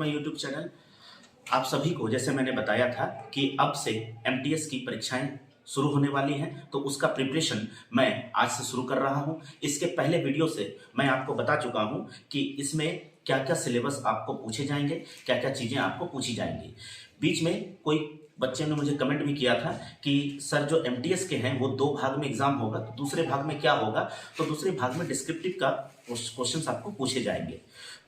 My YouTube channel. आप सभी को जैसे मैंने बताया था कि अब से एमटीएस की परीक्षाएं शुरू होने वाली हैं, तो उसका प्रिपरेशन मैं आज से शुरू कर रहा हूं। इसके पहले वीडियो से मैं आपको बता चुका हूं कि इसमें क्या क्या सिलेबस आपको पूछे जाएंगे, क्या क्या चीज़ें आपको पूछी जाएंगी। बीच में कोई बच्चे ने मुझे कमेंट भी किया था कि सर जो एमटीएस के हैं वो 2 भाग में एग्जाम होगा, तो दूसरे भाग में क्या होगा। तो दूसरे भाग में डिस्क्रिप्टिव का क्वेश्चंस आपको पूछे जाएंगे।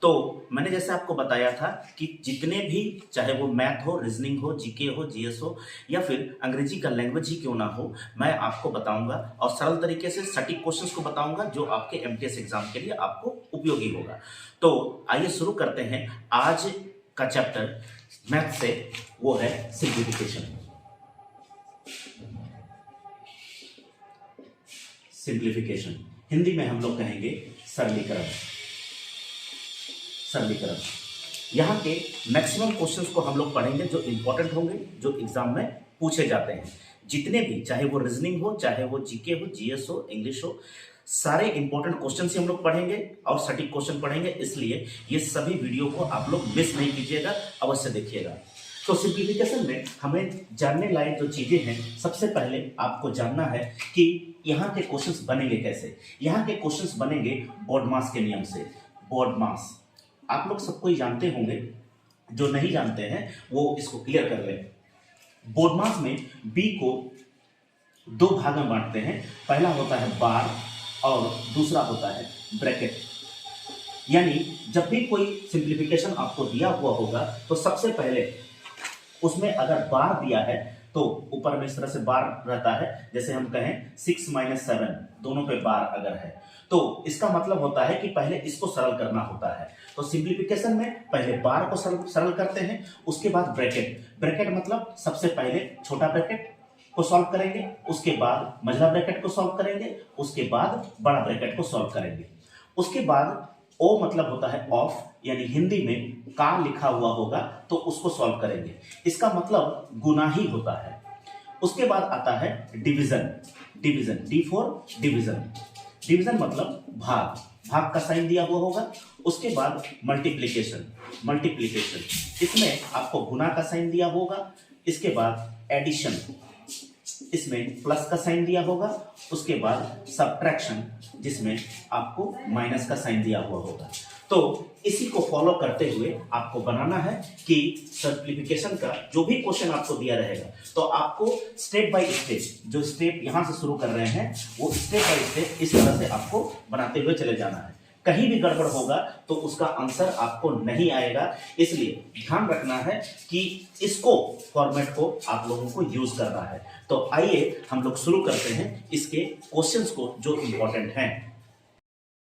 तो मैंने जैसे आपको बताया था कि जितने भी, चाहे वो मैथ हो, रीजनिंग हो, जीके हो, जीएस हो, या फिर अंग्रेजी का लैंग्वेज ही क्यों ना हो, मैं आपको बताऊंगा और सरल तरीके से सटीक क्वेश्चंस को बताऊंगा जो आपके एमटीएस एग्जाम के लिए आपको उपयोगी होगा। तो आइए शुरू करते हैं आज का चैप्टर मैथ से, वो है सिंप्लीफिकेशन। सिंप्लीफिकेशन हिंदी में हम लोग कहेंगे सरलीकरण। सरलीकरण यहाँ के मैक्सिमम क्वेश्चंस को हम लोग पढ़ेंगे जो इंपॉर्टेंट होंगे, जो एग्जाम में पूछे जाते हैं। जितने भी, चाहे वो रीजनिंग हो, चाहे वो जीके हो, जीएस हो, इंग्लिश हो, सारे इंपॉर्टेंट क्वेश्चन ही हम लोग पढ़ेंगे और सटीक क्वेश्चन पढ़ेंगे। इसलिए ये सभी वीडियो को आप लोग मिस नहीं कीजिएगा, अवश्य देखिएगा। तो सिंप्लीफिकेशन में हमें जानने लायक जो चीजें हैं, सबसे पहले आपको जानना है कि यहाँ के क्वेश्चंस बनेंगे कैसे। यहाँ के क्वेश्चंस बनेंगे BODMAS के नियम से। BODMAS आप लोग सबको ही जानते होंगे, जो नहीं जानते हैं वो इसको क्लियर कर लें। BODMAS में बी को 2 भाग में बांटते हैं। पहला होता है बार और दूसरा होता है ब्रैकेट। यानी जब भी कोई सिंप्लीफिकेशन आपको दिया हुआ होगा तो सबसे पहले उसमें अगर बार दिया है तो ऊपर में इस तरह से बार रहता है। जैसे हम कहें 6 - 7, दोनों पे बार अगर है तो इसका मतलब होता है कि पहले इसको सरल करना होता है। तो सिंप्लीफिकेशन में पहले बार को सरल करते हैं, उसके बाद ब्रैकेट। ब्रैकेट मतलब सबसे पहले छोटा ब्रैकेट को सॉल्व करेंगे, उसके बाद मझला ब्रैकेट को सॉल्व करेंगे, उसके बाद बड़ा ब्रैकेट को सॉल्व करेंगे। उसके बाद ओ मतलब होता है ऑफ, यानी हिंदी में का लिखा हुआ होगा तो उसको सॉल्व करेंगे। इसका मतलब गुना ही होता है। उसके बाद आता है division. Division, D for division. Division मतलब भाग, भाग का साइन दिया हुआ होगा। उसके बाद मल्टीप्लिकेशन। मल्टीप्लिकेशन इसमें आपको गुना का साइन दिया होगा। इसके बाद एडिशन, इसमें प्लस का साइन दिया होगा। उसके बाद सब्ट्रैक्शन, जिसमें आपको माइनस का साइन दिया हुआ होगा। तो इसी को फॉलो करते हुए आपको बनाना है कि सिंप्लीफिकेशन का जो भी क्वेश्चन आपको दिया रहेगा तो आपको स्टेप बाय स्टेप, जो स्टेप यहां से शुरू कर रहे हैं वो स्टेप बाय स्टेप इस तरह से आपको बनाते हुए चले जाना है। कहीं भी गड़बड़ होगा तो उसका आंसर आपको नहीं आएगा। इसलिए ध्यान रखना है कि इसको फॉर्मेट को आप लोगों को यूज करना है। तो आइए हम लोग शुरू करते हैं इसके क्वेश्चंस को जो इंपॉर्टेंट हैं।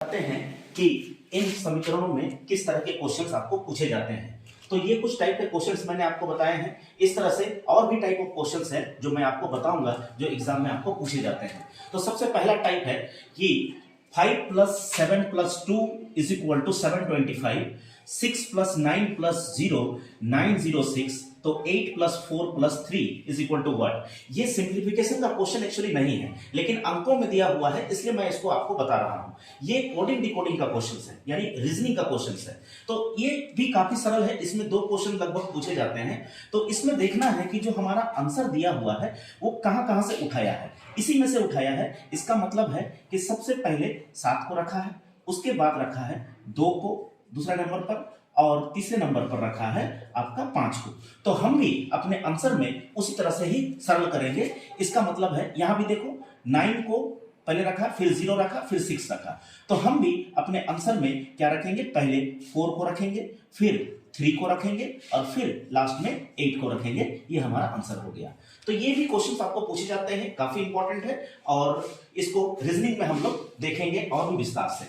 कहते हैं कि इन समीकरणों में किस तरह के क्वेश्चंस आपको पूछे जाते हैं। तो ये कुछ टाइप के क्वेश्चंस मैंने आपको बताए हैं। इस तरह से और भी टाइप ऑफ क्वेश्चंस हैं जो मैं आपको बताऊंगा, जो एग्जाम में आपको पूछे जाते हैं। तो सबसे पहला टाइप है कि 5 + 7 + 2 = 725, 6 + 9 + 0 906, तो 8 + 4 + 3 = what। ये सिंप्लीफिकेशन का क्वेश्चन एक्चुअली नहीं है, लेकिन अंकों में दिया हुआ है, इसलिए मैं इसको आपको बता रहा हूं। ये कोडिंग डिकोडिंग का क्वेश्चन है, यानी रीजनिंग का क्वेश्चन है। तो ये भी काफी सरल है, इसमें 2 क्वेश्चन लगभग पूछे जाते हैं। तो इसमें देखना है कि जो हमारा आंसर दिया हुआ है वो कहां कहां से उठाया है। इसी में से उठाया है। इसका मतलब है कि सबसे पहले 7 को रखा है, उसके बाद रखा है 2 को दूसरा नंबर पर, और तीसरे नंबर पर रखा है आपका 5 को। तो हम भी अपने आंसर में उसी तरह से ही सरल करेंगे। इसका मतलब है यहां भी देखो 9 को पहले रखा, फिर 0 रखा, फिर 6 रखा। तो हम भी अपने आंसर में क्या रखेंगे, पहले 4 को रखेंगे, फिर 3 को रखेंगे और फिर लास्ट में 8 को रखेंगे। ये हमारा आंसर हो गया। तो ये भी क्वेश्चंस आपको पूछे जाते हैं, काफी इंपॉर्टेंट है और इसको रीजनिंग में हम लोग देखेंगे और भी विस्तार से।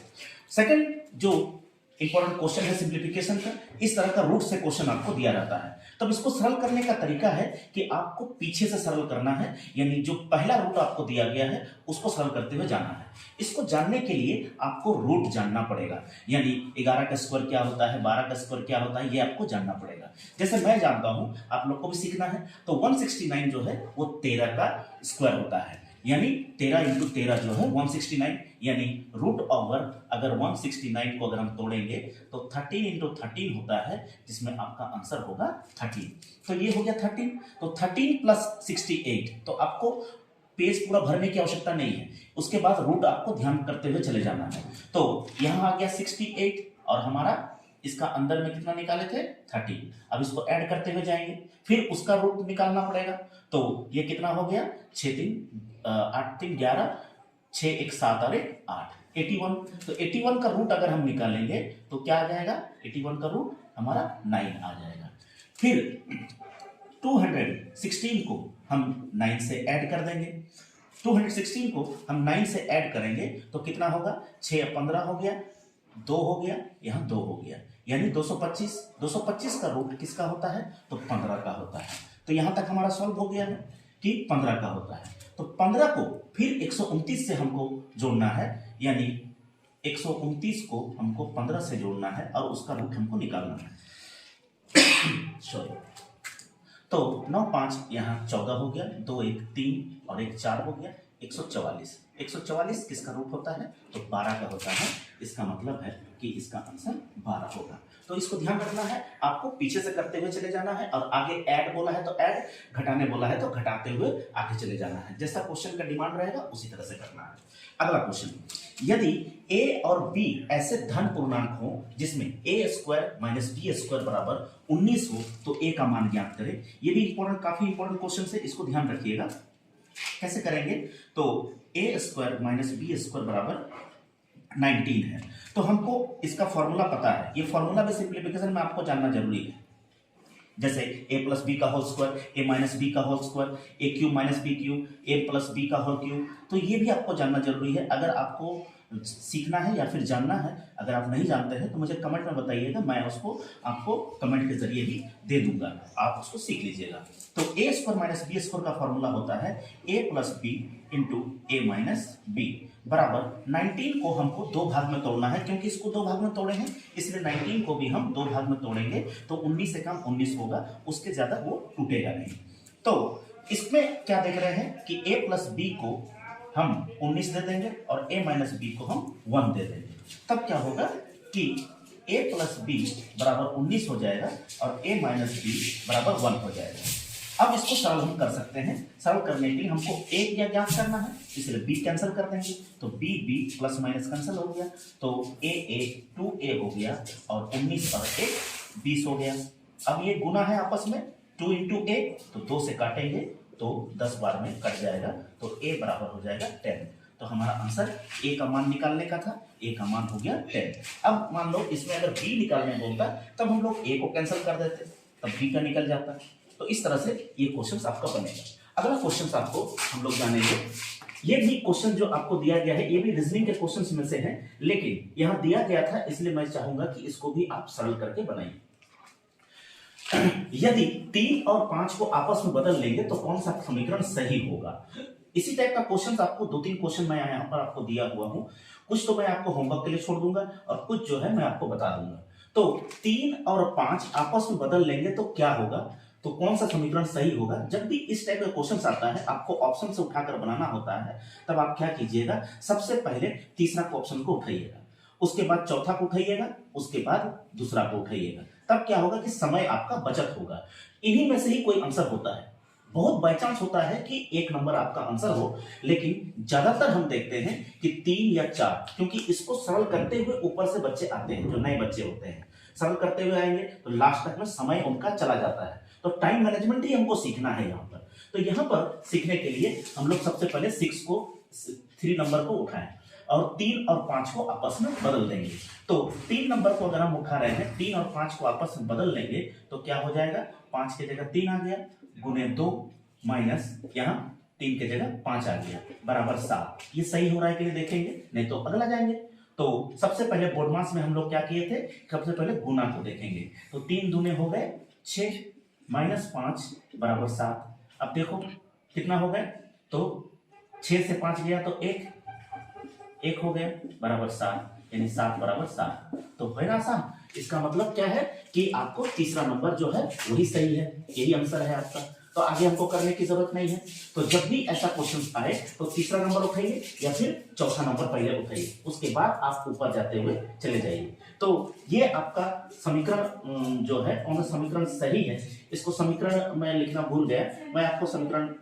सेकंड जो इंपॉर्टेंट क्वेश्चन है सिंप्लीफिकेशन का, इस तरह का रूट से क्वेश्चन आपको दिया जाता है। तब इसको सरल करने का तरीका है कि आपको पीछे से सरल करना है, यानी जो पहला रूट आपको दिया गया है उसको सरल करते हुए जाना है। इसको जानने के लिए आपको रूट जानना पड़ेगा, यानी 11 का स्क्वायर क्या होता है, 12 का स्क्वायर क्या होता है, ये आपको जानना पड़ेगा। जैसे मैं जानता हूं, आप लोग को भी सीखना है। तो 169 जो है वो 13 का स्क्वायर होता है, यानी 13 इंटू 13 जो है 169, यानी रूट ओवर अगर 169 को अगर हम तोड़ेंगे तो 13 इंटू 13 होता है, जिसमें आपका आंसर होगा 13। तो ये हो गया 13। तो 13 प्लस 68, तो आपको पेज पूरा भरने की आवश्यकता नहीं है, उसके बाद रूट आपको ध्यान करते हुए चले जाना है। तो यहां आ गया 68 और हमारा इसका अंदर में कितना निकाले थे 13। अब इसको ऐड करते हुए जाएंगे, फिर उसका रूट निकालना पड़ेगा। तो ये कितना हो गया 6 3 8 3 11, 6 1 7 और 1 8, 81। तो 81 का रूट अगर हम निकालेंगे तो क्या आ जाएगा, 81 का रूट हमारा 9 आ जाएगा। फिर 216 को हम 9 से ऐड कर देंगे। 216 को हम 9 से ऐड करेंगे तो कितना होगा, 6 15 हो गया, 2 हो गया, यहाँ 2 हो गया, यानी 225। 225 का रूट किसका होता है, तो 15 का होता है। तो यहां तक हमारा सॉल्व हो गया है कि 15 का होता है। तो 15 को फिर 129 से हमको जोड़ना है, यानी 129 को हमको 15 से जोड़ना है और उसका रूट हमको निकालना है। सॉरी। तो 9 5 यहाँ 14 हो गया, 2 1 3 और 1 4 हो गया, 144। 144 किसका रूट होता है, तो 12 का होता है। इसका मतलब है कि इसका आंसर 12 होगा। तो इसको ध्यान रखना है, आपको पीछे से करते हुए चले जाना है, और आगे ऐड बोला है तो ऐड, घटाने बोला है तो घटाते हुए आगे चले जाना है। जैसा क्वेश्चन का डिमांड रहेगा उसी तरह से करना है। अगला क्वेश्चन, यदि a और b ऐसे धन पूर्णांक हो जिसमें a² माइनस b² बराबर 19 हो तो a का मान ज्ञात करें। ये भी इंपॉर्टेंट, काफी इंपॉर्टेंट क्वेश्चन है, इसको ध्यान रखिएगा। कैसे करेंगे, तो a² माइनस b² बराबर 19 है, तो हमको इसका फॉर्मूला पता है। ये फॉर्मूला में सिंप्लीफिकेशन में आपको जानना जरूरी है। जैसे a प्लस बी का whole square, a minus b का whole square, a cube minus b cube, a plus b का होल क्यूब, तो ये भी आपको जानना जरूरी है। अगर आपको सीखना है या फिर जानना है, अगर आप नहीं जानते हैं तो मुझे कमेंट में बताइएगा, मैं उसको आपको कमेंट के जरिए भी दे दूंगा, आप उसको सीख लीजिएगा। तो a² माइनस b² का फॉर्मूला होता है a plus B into A minus B बराबर 19 को हमको 2 भाग में तोड़ना है, क्योंकि इसको 2 भाग में तोड़े हैं इसलिए 19 को भी हम 2 भाग में तोड़ेंगे तो 19 से कम 19 होगा, उसके ज्यादा वो टूटेगा नहीं। तो इसमें क्या देख रहे हैं कि a प्लस बी को हम 19 दे देंगे और a माइनस बी को हम 1 दे देंगे। तब क्या होगा कि a प्लस बी बराबर 19 हो जाएगा और a माइनस बी बराबर 1 हो जाएगा। अब इसको सरल हम कर सकते हैं। सरल करने के लिए हमको a क्या ज्ञात करना है, इसलिए b कैंसिल कर देंगे, तो b प्लस माइनस कैंसिल हो गया, तो a 2a हो गया और 19 और 1 20 हो गया। अब ये गुना है आपस में, 2 इंटू a, तो 2 से काटेंगे तो 10 बार में कट जाएगा, तो a बराबर हो जाएगा 10। तो हमारा आंसर a का मान निकालने का था, a का मान हो गया 10। अब मान लो इसमें अगर b निकालने बोलता तब हम लोग a को कैंसिल कर देते, तब b का निकल जाता। तो इस तरह से ये क्वेश्चन आपका बनेगा। अगला क्वेश्चन आपको हम लोग जानेंगे। ये भी क्वेश्चन जो आपको दिया गया है ये भी रीजनिंग के क्वेश्चंस में से है, लेकिन यहां दिया गया था इसलिए मैं चाहूंगा कि इसको भी आप सरल करके बनाइए। यदि 3 और 5 को आपस में बदल लेंगे तो कौन सा समीकरण सही होगा। इसी टाइप का क्वेश्चन आपको 2-3 क्वेश्चन मैं यहाँ पर आपको दिया हुआ हूं, कुछ तो मैं आपको होमवर्क के लिए छोड़ दूंगा और कुछ जो है मैं आपको बता दूंगा। तो 3 और 5 आपस में बदल लेंगे तो क्या होगा, तो कौन सा समीकरण सही होगा। जब भी इस टाइप का क्वेश्चन आता है आपको ऑप्शन से उठाकर बनाना होता है, तब आप क्या कीजिएगा, सबसे पहले तीसरा ऑप्शन को उठाइएगा, उसके बाद चौथा को उठाइएगा, उसके बाद दूसरा को उठाइएगा। तब क्या होगा कि समय आपका बचत होगा। इन्हीं में से ही कोई आंसर होता है। बहुत बाई चांस होता है कि 1 नंबर आपका आंसर हो, लेकिन ज्यादातर हम देखते हैं कि 3 या 4, क्योंकि इसको सरल करते हुए ऊपर से बच्चे आते हैं, जो नए बच्चे होते हैं सरल करते हुए आएंगे तो लास्ट तक में समय उनका चला जाता है। तो टाइम मैनेजमेंट ही हमको सीखना है यहाँ पर। तो यहाँ पर सीखने के लिए हम लोग सबसे पहले 3 नंबर को उठाएं और 3 और 5 को आपस में बदल देंगे। तो 3 नंबर को अगर हम उठा रहे हैं, 3 और 5 को आपस में बदल लेंगे तो क्या हो जाएगा, 5 की जगह 3 आ गया, गुने 2 माइनस यहाँ 3 की जगह 5 आ गया, बराबर 7। ये सही हो रहा है कि नहीं देखेंगे, नहीं तो अगला जाएंगे। तो सबसे पहले बोर्ड मास में हम लोग क्या किए थे, सबसे पहले गुना को देखेंगे। तो 3 दूने हो गए 6 माइनस 5 बराबर 7। अब देखो कितना हो गए, तो 6 से 5 गया तो 1 हो गया, बराबर 7, यानी 7 बराबर 7। तो है ना आसान। इसका मतलब क्या है कि आपको तीसरा नंबर जो है वही सही है, यही आंसर है आपका। तो आगे हमको करने की जरूरत नहीं है। तो जब भी ऐसा क्वेश्चन आए तो तीसरा नंबर उठाइए या फिर चौथा नंबर पहले उठाइए, उसके बाद आप ऊपर जाते हुए चले जाइए। तो ये आपका समीकरण जो है कौन सा समीकरण सही है, इसको समीकरण मैं लिखना भूल गया, मैं आपको समीकरण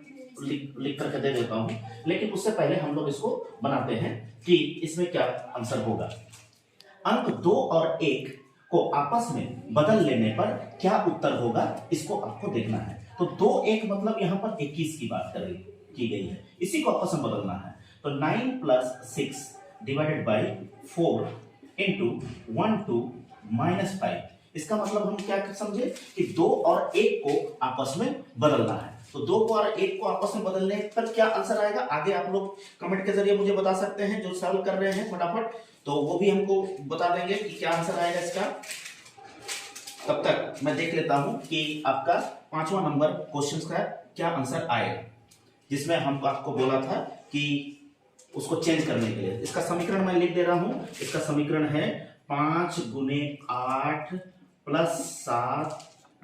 लिख करके दे देता हूं, लेकिन उससे पहले हम लोग इसको बनाते हैं कि इसमें क्या आंसर होगा। अंक 2 और 1 को आपस में बदल लेने पर क्या उत्तर होगा, इसको आपको देखना है। तो 2 1 मतलब यहां पर 21 की बात की गई है, इसी को आपस में बदलना है। तो 9 + 6 डिवाइडेड बाई 4 इंटू 1 2 -5, इसका मतलब हम क्या समझे कि 2 और 1 को आपस में बदलना है। तो 2 को और 1 को आपस में बदलने पर क्या आंसर आएगा, आगे आप लोग कमेंट के जरिए मुझे बता सकते हैं, जो सॉल्व कर रहे हैं फटाफट, तो वो भी हमको बता देंगे कि क्या आंसर आएगा इसका। तब तक मैं देख लेता हूं कि आपका 5वां नंबर क्वेश्चन का क्या आंसर आएगा, जिसमें हम आपको बोला था कि उसको चेंज करने के लिए। इसका समीकरण मैं लिख दे रहा हूं। इसका समीकरण है 5 × 8 + 7 -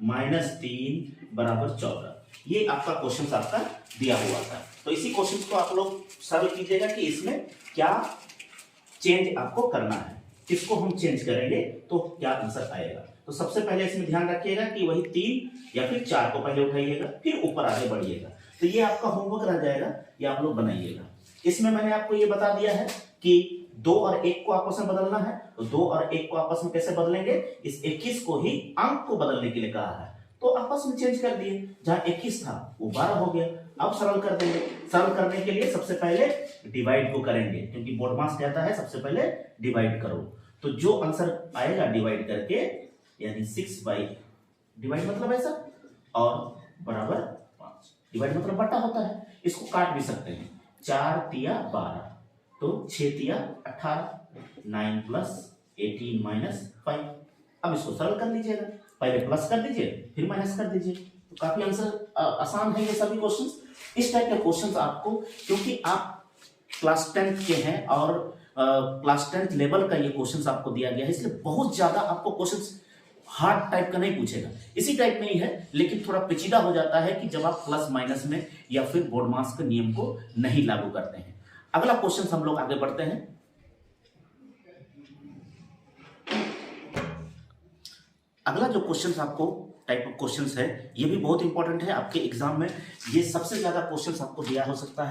3 = 14। ये आपका क्वेश्चन आपका दिया हुआ था। तो इसी क्वेश्चन को आप लोग सॉल्व कीजिएगा कि इसमें क्या चेंज आपको करना है, किसको हम चेंज करेंगे तो क्या आंसर आएगा। तो सबसे पहले इसमें ध्यान रखिएगा कि वही 3 या फिर 4 को पहले उठाइएगा, फिर ऊपर आगे बढ़िएगा। तो ये आपका होमवर्क रह जाएगा, ये आप लोग बनाइएगा। इसमें मैंने आपको ये बता दिया है कि 2 और 1 को आपस में बदलना है। तो 2 और 1 को आपस में कैसे बदलेंगे, इस 21 को ही अंक को बदलने के लिए कहा है, तो आपस में चेंज कर दिए। जहां 21 था वो 12 हो गया। अब सरल कर देंगे। सरल करने के लिए सबसे पहले डिवाइड को करेंगे, क्योंकि बोर्ड मास कहता है सबसे पहले डिवाइड करो। तो जो आंसर आएगा डिवाइड करके, यानी 6 डिवाइड मतलब ऐसा और बराबर 5। डिवाइड मतलब बट्टा होता है, इसको काट भी सकते हैं। 4 तिया 12, तो 6 तिया 18, 9 + 18 - 5। अब इसको सरल कर लीजिएगा, पहले प्लस कर दीजिए फिर माइनस कर दीजिए। तो काफी आंसर आसान है ये सभी क्वेश्चंस। इस टाइप के क्वेश्चंस आपको, क्योंकि आप क्लास 10th के हैं और क्लास 10th लेवल का ये क्वेश्चंस आपको दिया गया है, इसलिए बहुत ज्यादा आपको क्वेश्चंस हार्ड टाइप का नहीं पूछेगा। इसी टाइप में ही है, लेकिन थोड़ा पेचीदा हो जाता है कि जब आप प्लस माइनस में या फिर बोर्ड मास के नियम को नहीं लागू करते हैं। अगला क्वेश्चन हम लोग आगे बढ़ते हैं। अगला जो क्वेश्चंस आपको टाइप ऑफ क्वेश्चंस है, ये भी बहुत इंपॉर्टेंट है आपके एग्जाम में। ये सबसे ज्यादा क्वेश्चंस आपको दिया हो सकता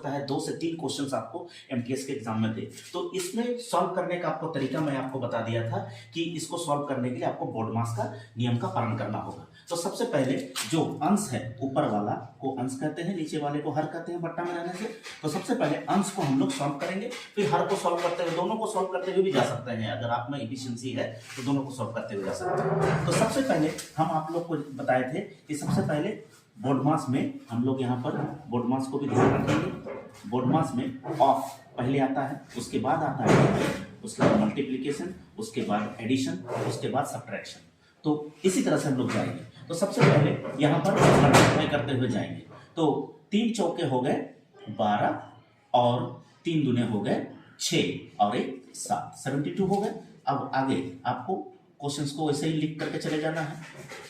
है 2 से 3 क्वेश्चंस आपको एमटीएस के एग्जाम में दे। तो इसमें सॉल्व करने का आपको तरीका मैं आपको बता दिया था कि इसको सॉल्व करने के लिए आपको बोर्ड मास का नियम का पालन करना होगा। तो सबसे पहले जो अंश है, ऊपर वाला को अंश कहते हैं, नीचे वाले को हर कहते हैं बट्टा में रहने से। तो सबसे पहले अंश को हम लोग सॉल्व करेंगे, फिर हर को सॉल्व करते हुए, दोनों को सॉल्व करते हुए भी जा सकते हैं। अगर आप में एफिशिएंसी है तो दोनों को सॉल्व करते हुए जा सकते हैं। तो सबसे पहले हम आप लोग को बताए थे कि सबसे पहले बोर्ड मास में हम लोग यहाँ पर बोर्ड मास को भी ध्यान रखेंगे। बोर्ड मास में ऑफ पहले आता है, उसके बाद आता है डिवाइड, उसके बाद मल्टीप्लिकेशन, उसके बाद एडिशन, उसके बाद सब्ट्रैक्शन। तो इसी तरह से हम लोग जाएंगे। तो सबसे पहले यहाँ पर मल्टीप्लाई करते हुए जाएंगे। तो 3 चौके हो गए 12 और 3 दूने हो गए 6 और 1 7, 72 हो गए। अब आगे आपको क्वेश्चंस को वैसे ही लिख करके चले जाना है।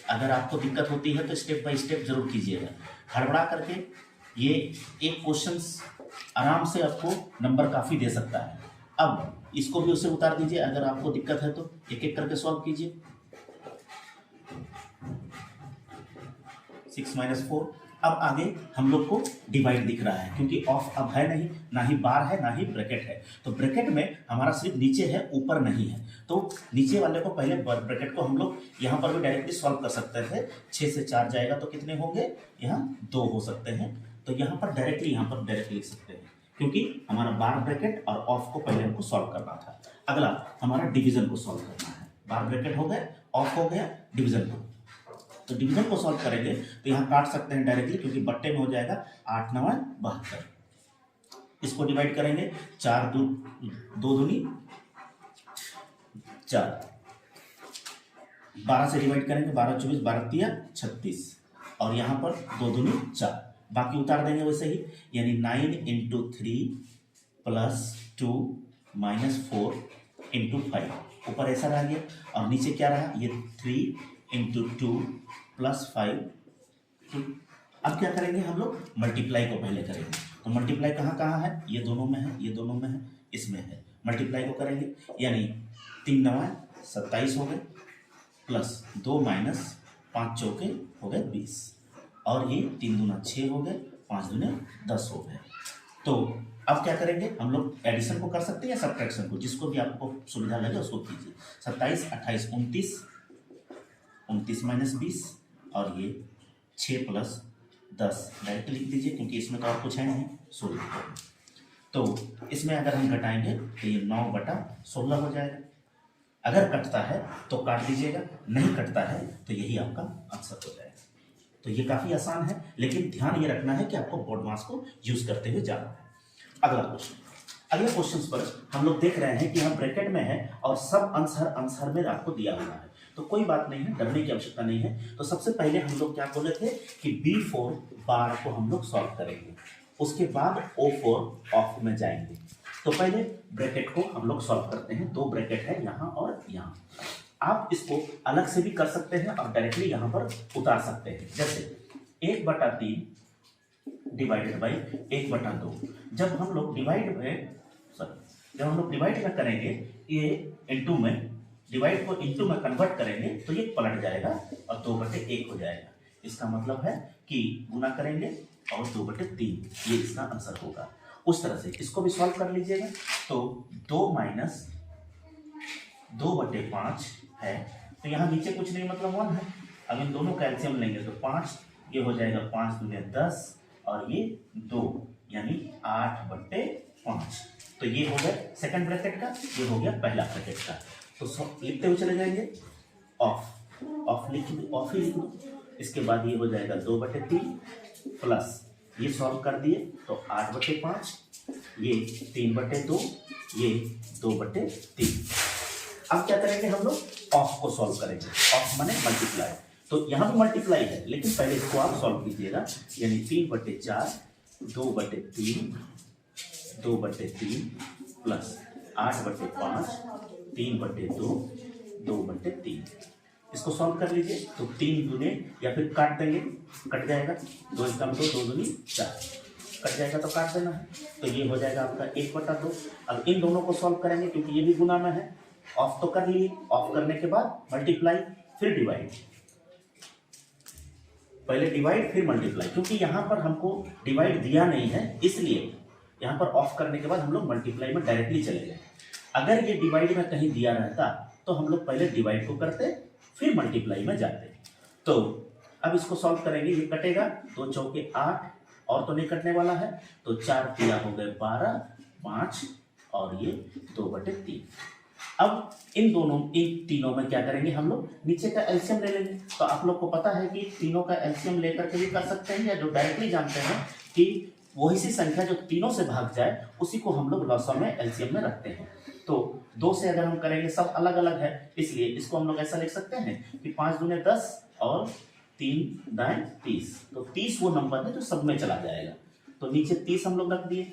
अगर आपको दिक्कत होती है तो स्टेप बाय स्टेप जरूर कीजिएगा। हड़बड़ा करके ये एक क्वेश्चंस आराम से आपको नंबर काफी दे सकता है। अब इसको भी उसे उतार दीजिए, अगर आपको दिक्कत है तो एक एक करके सॉल्व कीजिए। 6 - 4। अब आगे हम लोग को डिवाइड दिख रहा है, क्योंकि ऑफ अब है नहीं, ना ही बार है ना ही ब्रैकेट है। तो ब्रैकेट में हमारा सिर्फ नीचे है, ऊपर नहीं है। तो नीचे वाले को पहले ब्रैकेट को हम लोग यहाँ पर भी डायरेक्टली सॉल्व कर सकते थे। 6 से 4 जाएगा तो कितने होंगे, यहाँ 2 हो सकते हैं। तो यहाँ पर डायरेक्ट लिख सकते हैं, क्योंकि हमारा बार ब्रैकेट और ऑफ को पहले हमको सॉल्व करना था। अगला हमारा डिवीजन को सॉल्व करना है। बार ब्रैकेट हो गया, ऑफ हो गया, डिवीजन को। तो डिवीजन को सॉल्व करेंगे तो यहाँ काट सकते हैं डायरेक्टली, क्योंकि बट्टे में हो जाएगा 8 9 72। इसको डिवाइड करेंगे, 4 2 दूनी 4, 12 से डिवाइड करेंगे, 12 24, 12 तिया 36 और यहाँ पर 2 दूनी 4। बाकी उतार देंगे वैसे ही, यानी 9 × 3 + 2 - 4 × 5। ऊपर ऐसा रह गया और नीचे क्या रहा, ये 3 × 2 + 5 × अब क्या करेंगे हम लोग, मल्टीप्लाई को पहले करेंगे। तो मल्टीप्लाई कहाँ कहाँ है, ये दोनों में है, ये दोनों में है, इसमें है। मल्टीप्लाई को करेंगे, यानी 3 9 27 हो गए, प्लस 2 माइनस 5 चौके हो गए 20, और ये 3 दूना 6 हो गए, 5 दूने 10 हो गए। तो अब क्या करेंगे हम लोग, एडिशन को कर सकते हैं या सब्ट्रैक्शन को, जिसको भी आपको सुविधा लगे उसको कीजिए। 27 28 29, 29 माइनस 20, और ये 6 प्लस 10 डायरेक्ट लिख दीजिए, क्योंकि इसमें तो और कुछ है नहीं, 16। तो इसमें अगर हम घटाएंगे तो ये 9/16 हो जाएगा। अगर कटता है तो काट दीजिएगा, नहीं कटता है तो यही आपका आंसर हो जाएगा। तो ये काफ़ी आसान है, लेकिन ध्यान ये रखना है कि आपको बोर्ड मास को यूज करते हुए जाना है। अगला क्वेश्चन, अगले क्वेश्चन पर हम लोग देख रहे हैं कि हम ब्रैकेट में है और सब आंसर में आपको दिया हुआ है, तो कोई बात नहीं है, डरने की आवश्यकता नहीं है। तो सबसे पहले हम लोग क्या बोले थे कि B4 बार को हम लोग सॉल्व करेंगे, उसके बाद O4 ऑफ में जाएंगे। तो पहले ब्रैकेट को हम लोग सॉल्व करते हैं। 2 ब्रैकेट है यहाँ और यहाँ। आप इसको अलग से भी कर सकते हैं और डायरेक्टली यहाँ पर उतार सकते हैं, जैसे 1/3 डिवाइडेड बाई 1/2। जब हम लोग डिवाइड में करेंगे, ये इनटू में, डिवाइड को इनटू में कन्वर्ट करेंगे तो ये पलट जाएगा और 2/1 हो जाएगा। इसका मतलब है कि गुना करेंगे और 2/3, ये इसका आंसर होगा। उस तरह से इसको भी सॉल्व कर लीजिएगा। तो 2 माइनस 2/5 है, तो यहाँ नीचे कुछ नहीं, मतलब 1 है। अब इन दोनों का एलसीएम लेंगे तो 5, ये हो जाएगा 5 दूने 10, और ये 2, यानी 8/5। तो ये हो गया सेकंड ब्रैकेट का, ये हो गया पहला ब्रैकेट का। तो लिखते हुए चले जाएंगे, ऑफ ही लिख दो। इसके बाद ये हो जाएगा 2/3 प्लस, ये सॉल्व कर दिए तो 8/5, ये 3/2, ये 2/3। अब क्या करेंगे हम लोग, ऑफ को सॉल्व करेंगे। ऑफ माने मल्टीप्लाई, तो यहाँ भी मल्टीप्लाई है, लेकिन पहले इसको आप सॉल्व कीजिएगा, यानी 3/4, 2/3, 2/3 प्लस 8/5, 3/2, 2/3। इसको सॉल्व कर लीजिए। तो 3 दूने, या फिर काट देंगे, कट जाएगा, 2 कम 2, 2 दूनी 4, कट जाएगा तो काट देना है। तो ये हो जाएगा आपका 1/2। अब इन दोनों को सॉल्व करेंगे, क्योंकि ये भी गुना में है। ऑफ तो कर लिए, ऑफ करने के बाद मल्टीप्लाई, फिर डिवाइड, पहले डिवाइड फिर मल्टीप्लाई, क्योंकि यहाँ पर हमको डिवाइड दिया नहीं है, इसलिए यहाँ पर ऑफ करने के बाद हम लोग मल्टीप्लाई में डायरेक्टली चले गए। अगर ये डिवाइड में कहीं दिया रहता तो हम लोग पहले डिवाइड को करते, फिर मल्टीप्लाई में जाते। तो अब इसको सॉल्व करेंगे, ये कटेगा, 2 चौके 8, और तो नहीं कटने वाला है, तो 4 तिया हो गए 12, 5, और ये 2/3। अब इन तीनों में क्या करेंगे हम लोग, नीचे का एलसीएम ले लेंगे। तो आप लोग को पता है कि तीनों का एलसीएम लेकर के भी कर सकते हैं, या जो डायरेक्टली जानते हैं कि वही सी संख्या जो तीनों से भाग जाए, उसी को हम लोग लॉसम में एलसीएम में रखते हैं। तो 2 से अगर हम करेंगे, सब अलग अलग है, इसलिए इसको हम लोग ऐसा लिख सकते हैं कि 5 दूने 10 और 3 दाएं 30। तो 30 वो नंबर है जो सब में चला जाएगा। तो नीचे 30 हम लोग रख दिए।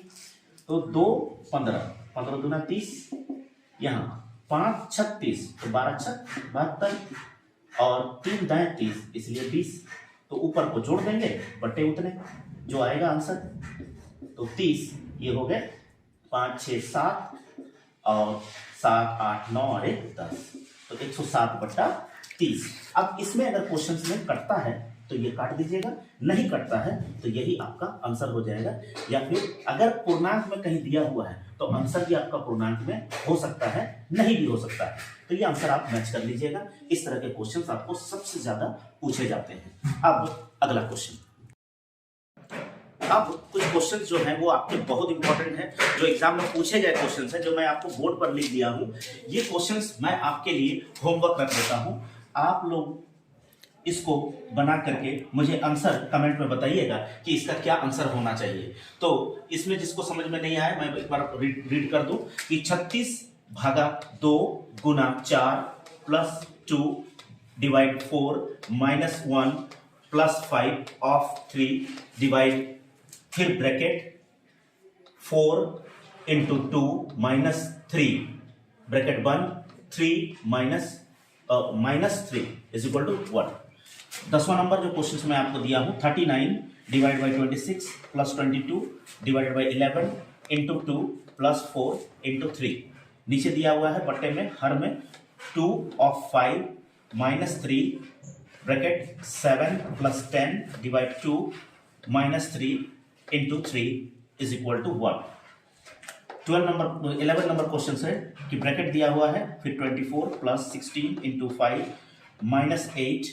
तो 2 15, 15 दूना 30, यहाँ 5 36, तो 12 6 72, और 3 दाएं 30, इसलिए 20। तो ऊपर को जोड़ देंगे, बटे उतने जो आएगा आंसर। तो 30, ये हो गए 5 6 7, और 7 8 9 और 1 10, तो 107/30। अब इसमें अगर क्वेश्चन में कटता है तो ये काट दीजिएगा, नहीं कटता है तो यही आपका आंसर हो जाएगा। या फिर अगर पूर्णांक में कहीं दिया हुआ है तो आंसर भी आपका पूर्णांक में हो सकता है, नहीं भी हो सकता है। तो ये आंसर आप मैच कर लीजिएगा। इस तरह के क्वेश्चंस आपको सबसे ज्यादा पूछे जाते हैं। अब अगला क्वेश्चन, अब कुछ क्वेश्चंस जो हैं वो आपके बहुत इंपॉर्टेंट हैं, जो एग्जाम में पूछे गए क्वेश्चंस हैं, जो मैं आपको बोर्ड पर लिख दिया हूं। ये क्वेश्चंस मैं आपके लिए होमवर्क रख देता हूं। आप लोग इसको बना करके मुझे आंसर कमेंट में बताइएगा कि इसका क्या आंसर होना चाहिए। तो इसमें जिसको समझ में नहीं आया, मैं एक बार रीड कर दूं कि 36/2 गुना 4 plus 2 divide 4 minus 1 plus 5 of 3 divide, फिर ब्रैकेट 4 इंटू 2 माइनस 3 ब्रैकेट बंद, 3 माइनस 3 इज इक्वल टू 1। 10वां नंबर जो क्वेश्चन मैं आपको दिया हूं 39 divide by 26 plus 22 divided by 11 into 2 plus 4 into 3। नीचे दिया हुआ है बट्टे में हर में 2 of 5 minus 3 bracket 7 plus 10 divide 2 minus 3 into 3 is equal to 1। 11 number question है कि ब्रैकेट दिया हुआ है, फिर 24 plus 16 into 5 minus 8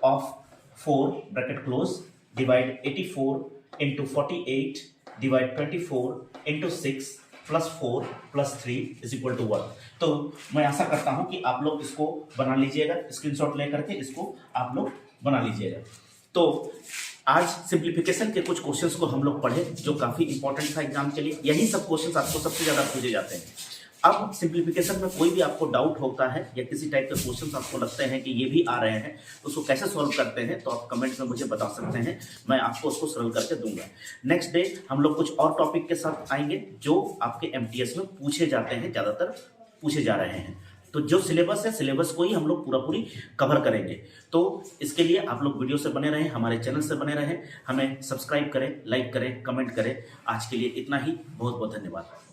of 4 bracket close divide 84 into 48 divide 24 into 6 plus 4 plus 3 is equal to 1। तो मैं आशा करता हूं कि आप लोग इसको बना लीजिएगा, स्क्रीनशॉट लेकर के इसको आप लोग बना लीजिएगा। तो आज सिंप्लीफिकेशन के कुछ क्वेश्चंस को हम लोग पढ़े जो काफी इंपॉर्टेंट था एग्जाम के लिए। यही सब क्वेश्चंस आपको सबसे ज्यादा पूछे जाते हैं। अब सिंप्लीफिकेशन में कोई भी आपको डाउट होता है या किसी टाइप के क्वेश्चंस आपको लगते हैं कि ये भी आ रहे हैं तो उसको कैसे सॉल्व करते हैं, तो आप कमेंट में मुझे बता सकते हैं, मैं आपको उसको सरल करके दूंगा। नेक्स्ट डे हम लोग कुछ और टॉपिक के साथ आएंगे जो आपके एमटीएस में पूछे जाते हैं, ज्यादातर पूछे जा रहे हैं। तो जो सिलेबस है, सिलेबस को ही हम लोग पूरी कवर करेंगे। तो इसके लिए आप लोग वीडियो से बने रहें, हमारे चैनल से बने रहें, हमें सब्सक्राइब करें, लाइक करें, कमेंट करें। आज के लिए इतना ही, बहुत बहुत धन्यवाद।